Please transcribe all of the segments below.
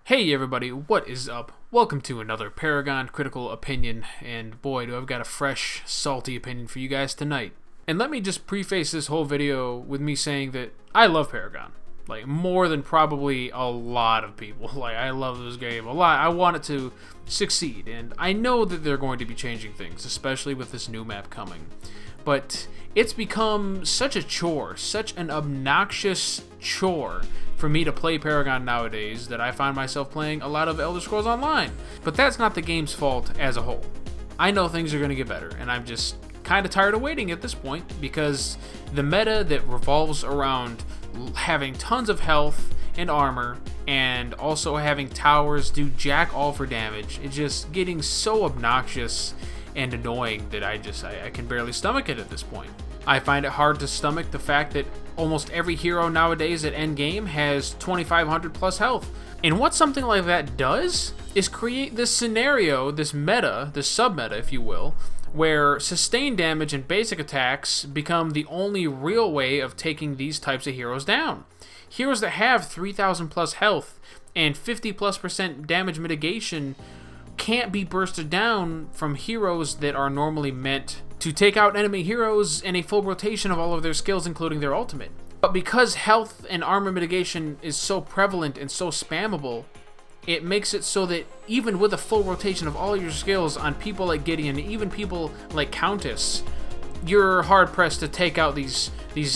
Hey everybody, what is up? Welcome to another Paragon Critical Opinion, and boy do I've got a fresh, salty opinion for you guys tonight. And let me just preface this whole video with me saying that I love Paragon. Like, more than probably a lot of people. Like, I love this game a lot. I want it to succeed, and I know that they're going to be changing things, especially with this new map coming. But it's become such a chore, such an obnoxious chore for me to play Paragon nowadays that I find myself playing a lot of Elder Scrolls Online. But that's not the game's fault as a whole. I know things are going to get better, and I'm just kind of tired of waiting at this point because the meta that revolves around having tons of health and armor and also having towers do jack all for damage, it's just getting so obnoxious and annoying that I can barely stomach it at this point. I find it hard to stomach the fact that almost every hero nowadays at endgame has 2500 plus health. And what something like that does is create this scenario, this meta, this sub-meta if you will, where sustained damage and basic attacks become the only real way of taking these types of heroes down. Heroes that have 3000 plus health and 50+% damage mitigation can't be bursted down from heroes that are normally meant to take out enemy heroes in a full rotation of all of their skills, including their ultimate. But because health and armor mitigation is so prevalent and so spammable, it makes it so that even with a full rotation of all your skills on people like Gideon, even people like Countess, you're hard-pressed to take out these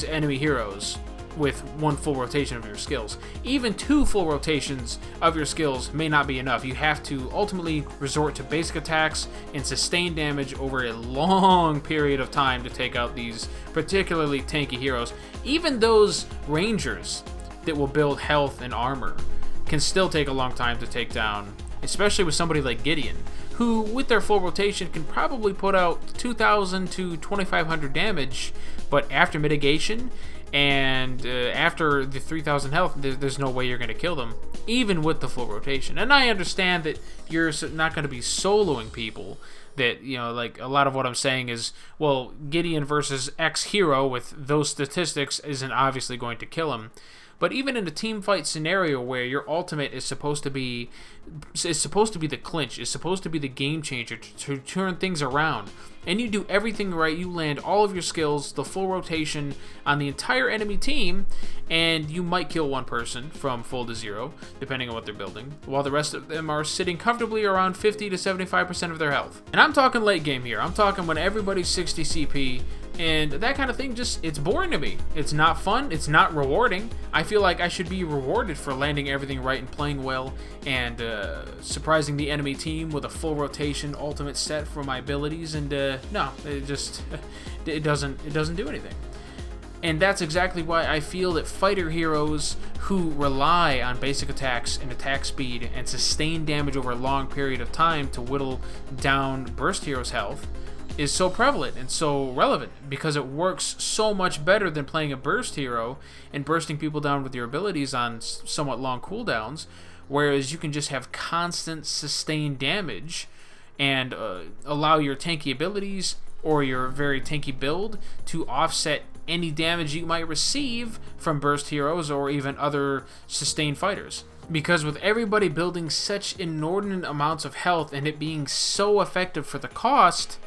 enemy heroes with one full rotation of your skills. Even two full rotations of your skills may not be enough. You have to ultimately resort to basic attacks and sustain damage over a long period of time to take out these particularly tanky heroes. Even those rangers that will build health and armor can still take a long time to take down, especially with somebody like Gideon, who with their full rotation can probably put out 2000 to 2500 damage, but after mitigation and after the 3000 health, there's no way you're going to kill them, even with the full rotation. And I understand that you're not going to be soloing people, that, you know, like a lot of what I'm saying is, well, Gideon versus X hero with those statistics isn't obviously going to kill him. But even in a team fight scenario where your ultimate is supposed to be the clinch, is supposed to be the game changer to turn things around, and you do everything right, you land all of your skills, the full rotation on the entire enemy team, and you might kill one person from full to zero, depending on what they're building, while the rest of them are sitting comfortably around 50 to 75% of their health. And I'm talking late game here. I'm talking when everybody's 60 CP, and that kind of thing it's boring to me. It's not fun. It's not rewarding. I feel like I should be rewarded for landing everything right and playing well and surprising the enemy team with a full rotation ultimate set for my abilities, and no, it doesn't do anything. And that's exactly why I feel that fighter heroes who rely on basic attacks and attack speed and sustain damage over a long period of time to whittle down burst heroes' health is so prevalent and so relevant, because it works so much better than playing a burst hero and bursting people down with your abilities on somewhat long cooldowns, whereas you can just have constant sustained damage and allow your tanky abilities or your very tanky build to offset any damage you might receive from burst heroes or even other sustained fighters. Because with everybody building such inordinate amounts of health and it being so effective for the cost,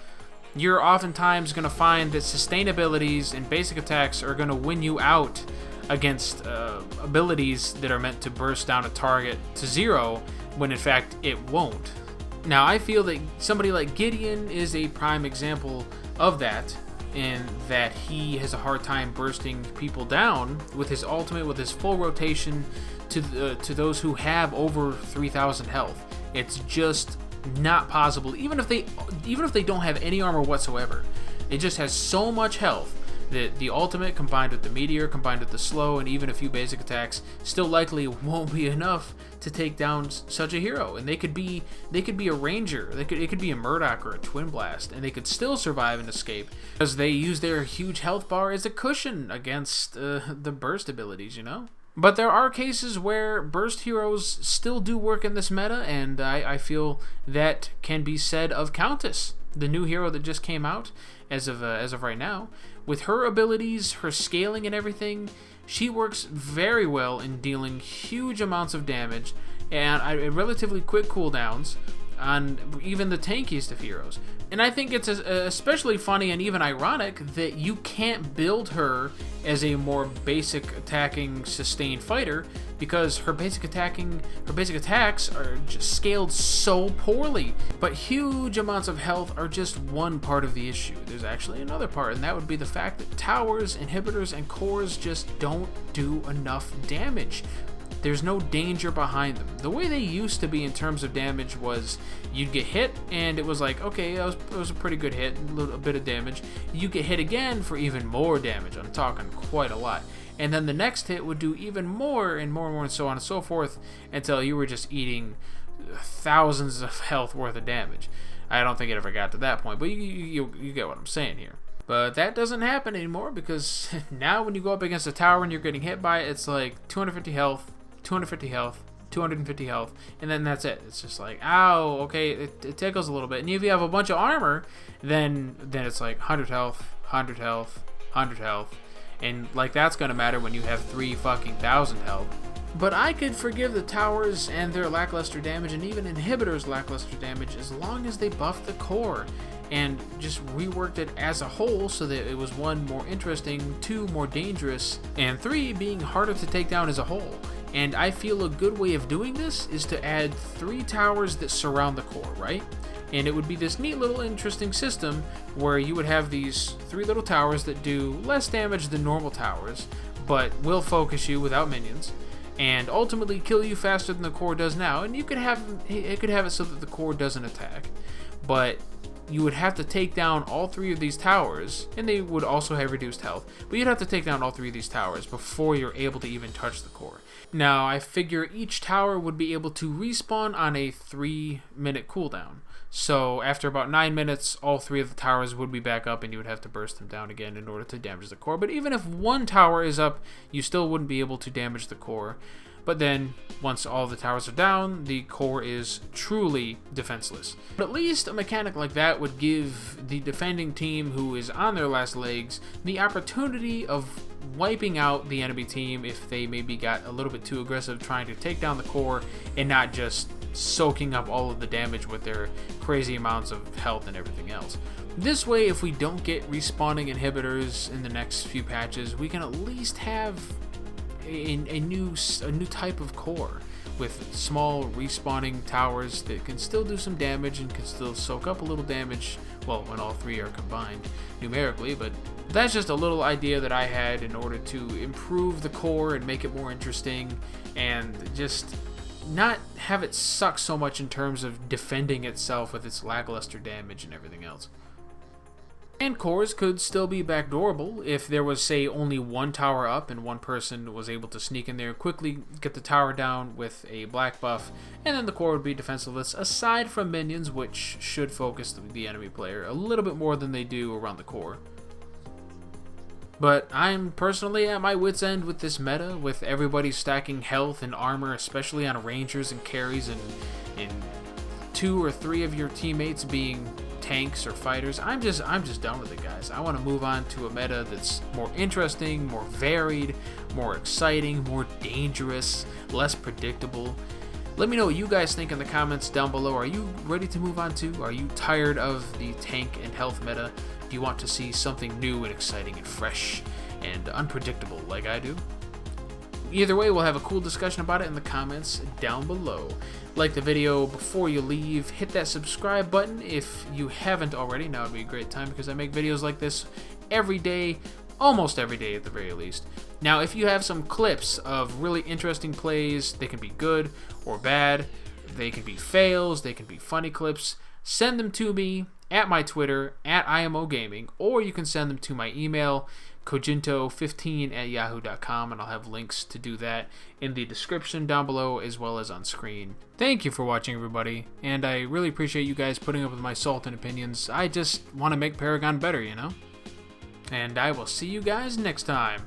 you're oftentimes going to find that sustained abilities and basic attacks are going to win you out against abilities that are meant to burst down a target to zero, when in fact it won't. Now, I feel that somebody like Gideon is a prime example of that, in that he has a hard time bursting people down with his ultimate, with his full rotation to those who have over 3000 health. It's just not possible, even if they don't have any armor whatsoever. It just has so much health that the ultimate combined with the meteor, combined with the slow, and even a few basic attacks still likely won't be enough to take down such a hero. And they could be a ranger, it could be a Murdoch or a Twin Blast, and they could still survive and escape because they use their huge health bar as a cushion against the burst abilities, you know. But there are cases where burst heroes still do work in this meta, and I feel that can be said of Countess, the new hero that just came out as of right now. With her abilities, her scaling and everything, she works very well in dealing huge amounts of damage and relatively quick cooldowns on even the tankiest of heroes. And I think it's especially funny and even ironic that you can't build her as a more basic attacking sustained fighter, because her basic attacks are just scaled so poorly. But huge amounts of health are just one part of the issue. There's actually another part, and that would be the fact that towers, inhibitors, and cores just don't do enough damage. There's no danger behind them. The way they used to be in terms of damage was you'd get hit and it was like, okay, it was a pretty good hit, a bit of damage. You get hit again for even more damage. I'm talking quite a lot. And then the next hit would do even more and more and more and so on and so forth until you were just eating thousands of health worth of damage. I don't think it ever got to that point, but you get what I'm saying here. But that doesn't happen anymore, because now when you go up against a tower and you're getting hit by it, it's like 250 health, 250 health, 250 health, and then that's it. It's just like, ow, okay, it tickles a little bit. And if you have a bunch of armor, then it's like 100 health, 100 health, 100 health, and like that's gonna matter when you have 3,000 health. But I could forgive the towers and their lackluster damage, and even inhibitors' lackluster damage, as long as they buffed the core and just reworked it as a whole so that it was 1, more interesting, 2, more dangerous, and 3, being harder to take down as a whole. And I feel a good way of doing this is to add 3 towers that surround the core, right? And it would be this neat little interesting system where you would have these 3 little towers that do less damage than normal towers, but will focus you without minions, and ultimately kill you faster than the core does now. And you could have it so that the core doesn't attack, but you would have to take down all 3 of these towers, and they would also have reduced health, but you'd have to take down all 3 of these towers before you're able to even touch the core. Now, I figure each tower would be able to respawn on a 3-minute cooldown. So after about 9 minutes, all 3 of the towers would be back up, and you would have to burst them down again in order to damage the core. But even if 1 tower is up, you still wouldn't be able to damage the core. But then, once all the towers are down, the core is truly defenseless. But at least a mechanic like that would give the defending team, who is on their last legs, the opportunity of wiping out the enemy team if they maybe got a little bit too aggressive trying to take down the core, and not just soaking up all of the damage with their crazy amounts of health and everything else. This way, if we don't get respawning inhibitors in the next few patches, we can at least have a new type of core with small respawning towers that can still do some damage and can still soak up a little damage, well, when all 3 are combined numerically. But that's just a little idea that I had in order to improve the core and make it more interesting, and just not have it suck so much in terms of defending itself with its lackluster damage and everything else. And cores could still be backdoorable if there was, say, only 1 tower up and 1 person was able to sneak in there, quickly get the tower down with a black buff, and then the core would be defenseless, aside from minions, which should focus the enemy player a little bit more than they do around the core. But I'm personally at my wit's end with this meta, with everybody stacking health and armor, especially on rangers and carries, and 2 or 3 of your teammates being tanks or fighters. I'm just done with it, guys. I want to move on to a meta that's more interesting, more varied, more exciting, more dangerous, less predictable. Let me know what you guys think in the comments down below. Are you ready to move on to? Are you tired of the tank and health meta? Do you want to see something new and exciting and fresh and unpredictable like I do? Either way, we'll have a cool discussion about it in the comments down below. Like the video before you leave, hit that subscribe button if you haven't already. Now would be a great time, because I make videos like this every day, almost every day at the very least. Now, if you have some clips of really interesting plays, they can be good or bad, they can be fails, they can be funny clips, send them to me at my Twitter, at IMOGaming, or you can send them to my email, cogento15@yahoo.com, and I'll have links to do that in the description down below as well as on screen. Thank you for watching, everybody, and I really appreciate you guys putting up with my salt and opinions. I just want to make Paragon better, you know? And I will see you guys next time.